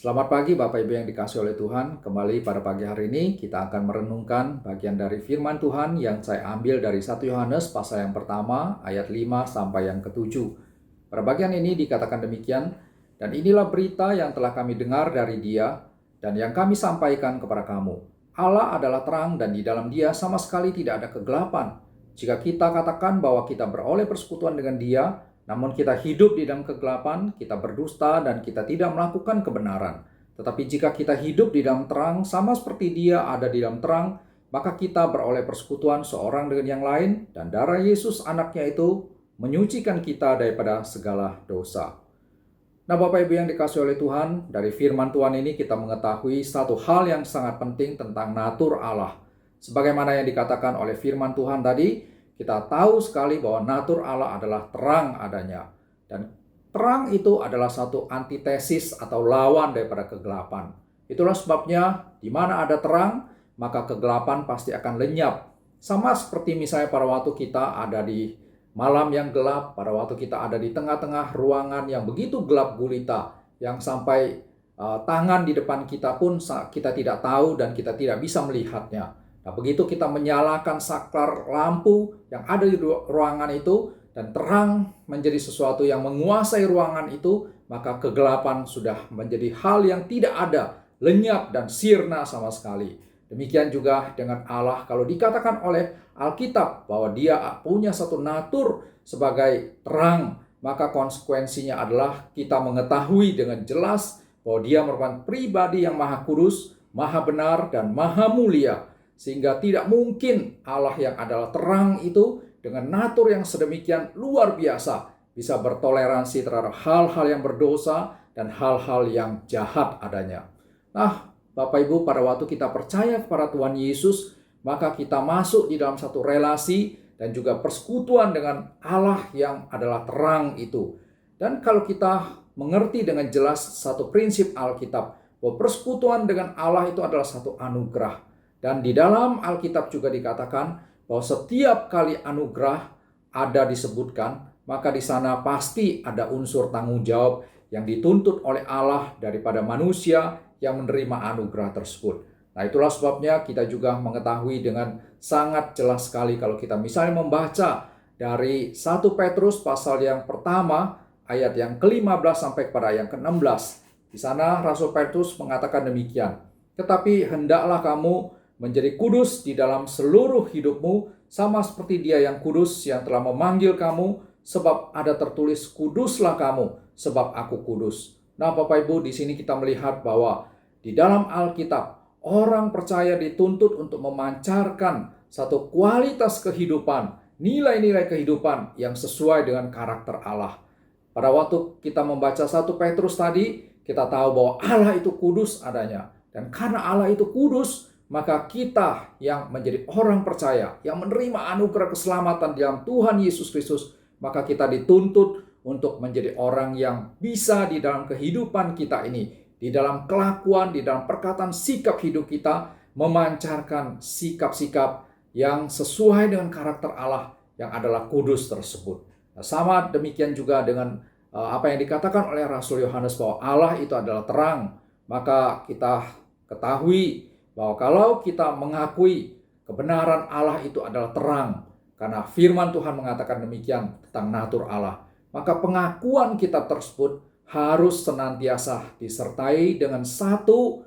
Selamat pagi Bapak Ibu yang dikasihi oleh Tuhan. Kembali pada pagi hari ini kita akan merenungkan bagian dari firman Tuhan yang saya ambil dari 1 Yohanes pasal yang pertama ayat 5 sampai yang ke-7. Pada bagian ini dikatakan demikian, dan inilah berita yang telah kami dengar dari Dia dan yang kami sampaikan kepada kamu. Allah adalah terang dan di dalam Dia sama sekali tidak ada kegelapan. Jika kita katakan bahwa kita beroleh persekutuan dengan Dia, namun kita hidup di dalam kegelapan, kita berdusta dan kita tidak melakukan kebenaran. Tetapi jika kita hidup di dalam terang, sama seperti Dia ada di dalam terang, maka kita beroleh persekutuan seorang dengan yang lain, dan darah Yesus anaknya itu menyucikan kita daripada segala dosa. Nah Bapak Ibu yang dikasihi oleh Tuhan, dari firman Tuhan ini kita mengetahui satu hal yang sangat penting tentang natur Allah. Sebagaimana yang dikatakan oleh firman Tuhan tadi, kita tahu sekali bahwa natur Allah adalah terang adanya. Dan terang itu adalah satu antitesis atau lawan daripada kegelapan. Itulah sebabnya di mana ada terang, maka kegelapan pasti akan lenyap. Sama seperti misalnya pada waktu kita ada di malam yang gelap, pada waktu kita ada di tengah-tengah ruangan yang begitu gelap gulita, yang sampai tangan di depan kita pun kita tidak tahu dan kita tidak bisa melihatnya. Nah, begitu kita menyalakan saklar lampu yang ada di ruangan itu dan terang menjadi sesuatu yang menguasai ruangan itu, maka kegelapan sudah menjadi hal yang tidak ada, lenyap dan sirna sama sekali. Demikian juga dengan Allah, kalau dikatakan oleh Alkitab bahwa Dia punya satu natur sebagai terang, maka konsekuensinya adalah kita mengetahui dengan jelas bahwa Dia merupakan pribadi yang maha kudus, maha benar, dan maha mulia. Sehingga tidak mungkin Allah yang adalah terang itu dengan natur yang sedemikian luar biasa bisa bertoleransi terhadap hal-hal yang berdosa dan hal-hal yang jahat adanya. Nah, Bapak Ibu, pada waktu kita percaya kepada Tuhan Yesus, maka kita masuk di dalam satu relasi dan juga persekutuan dengan Allah yang adalah terang itu. Dan kalau kita mengerti dengan jelas satu prinsip Alkitab, bahwa persekutuan dengan Allah itu adalah satu anugerah. Dan di dalam Alkitab juga dikatakan bahwa setiap kali anugerah ada disebutkan, maka di sana pasti ada unsur tanggung jawab yang dituntut oleh Allah daripada manusia yang menerima anugerah tersebut. Nah, itulah sebabnya kita juga mengetahui dengan sangat jelas sekali kalau kita misalnya membaca dari 1 Petrus pasal yang pertama ayat yang ke-15 sampai kepada yang ke-16. Di sana Rasul Petrus mengatakan demikian, "Tetapi hendaklah kamu menjadi kudus di dalam seluruh hidupmu, sama seperti Dia yang kudus yang telah memanggil kamu, sebab ada tertulis, kuduslah kamu, sebab aku kudus." Nah, Bapak Ibu, di sini kita melihat bahwa di dalam Alkitab, orang percaya dituntut untuk memancarkan satu kualitas kehidupan, nilai-nilai kehidupan yang sesuai dengan karakter Allah. Pada waktu kita membaca 1 Petrus tadi, kita tahu bahwa Allah itu kudus adanya. Dan karena Allah itu kudus, maka kita yang menjadi orang percaya, yang menerima anugerah keselamatan dalam Tuhan Yesus Kristus, maka kita dituntut untuk menjadi orang yang bisa di dalam kehidupan kita ini, di dalam kelakuan, di dalam perkataan sikap hidup kita, memancarkan sikap-sikap yang sesuai dengan karakter Allah yang adalah kudus tersebut. Nah, sama demikian juga dengan apa yang dikatakan oleh Rasul Yohanes bahwa Allah itu adalah terang, maka kita ketahui bahwa kalau kita mengakui kebenaran Allah itu adalah terang, karena firman Tuhan mengatakan demikian tentang natur Allah, maka pengakuan kita tersebut harus senantiasa disertai dengan satu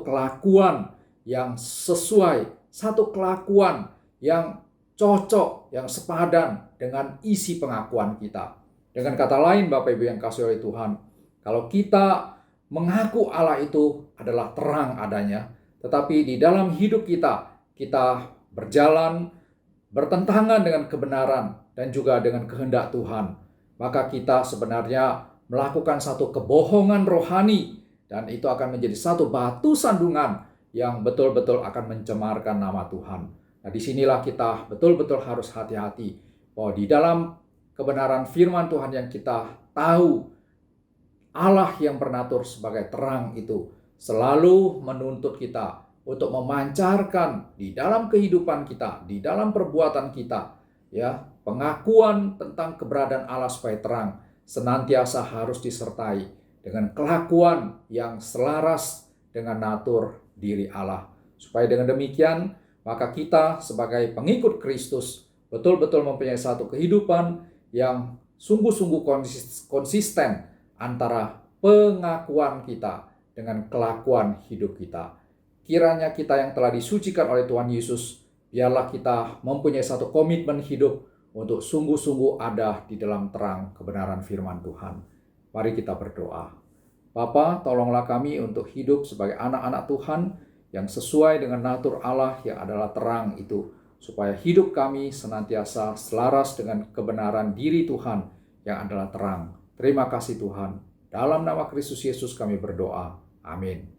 kelakuan yang sesuai, satu kelakuan yang cocok, yang sepadan dengan isi pengakuan kita. Dengan kata lain, Bapak Ibu yang kasih oleh Tuhan, kalau kita mengaku Allah itu adalah terang adanya, tetapi di dalam hidup kita berjalan bertentangan dengan kebenaran dan juga dengan kehendak Tuhan, maka kita sebenarnya melakukan satu kebohongan rohani, dan itu akan menjadi satu batu sandungan yang betul-betul akan mencemarkan nama Tuhan. Nah, disinilah kita betul-betul harus hati-hati bahwa di dalam kebenaran firman Tuhan yang kita tahu, Allah yang bernatur sebagai terang itu selalu menuntut kita untuk memancarkan di dalam kehidupan kita, di dalam perbuatan kita, pengakuan tentang keberadaan Allah sebagai terang senantiasa harus disertai dengan kelakuan yang selaras dengan natur diri Allah. Supaya dengan demikian, maka kita sebagai pengikut Kristus betul-betul mempunyai satu kehidupan yang sungguh-sungguh konsisten antara pengakuan kita dengan kelakuan hidup kita. Kiranya kita yang telah disucikan oleh Tuhan Yesus, biarlah kita mempunyai satu komitmen hidup untuk sungguh-sungguh ada di dalam terang kebenaran firman Tuhan. Mari kita berdoa. Bapa, tolonglah kami untuk hidup sebagai anak-anak Tuhan yang sesuai dengan natur Allah yang adalah terang itu, supaya hidup kami senantiasa selaras dengan kebenaran diri Tuhan yang adalah terang. Terima kasih Tuhan. Dalam nama Kristus Yesus kami berdoa. Amin.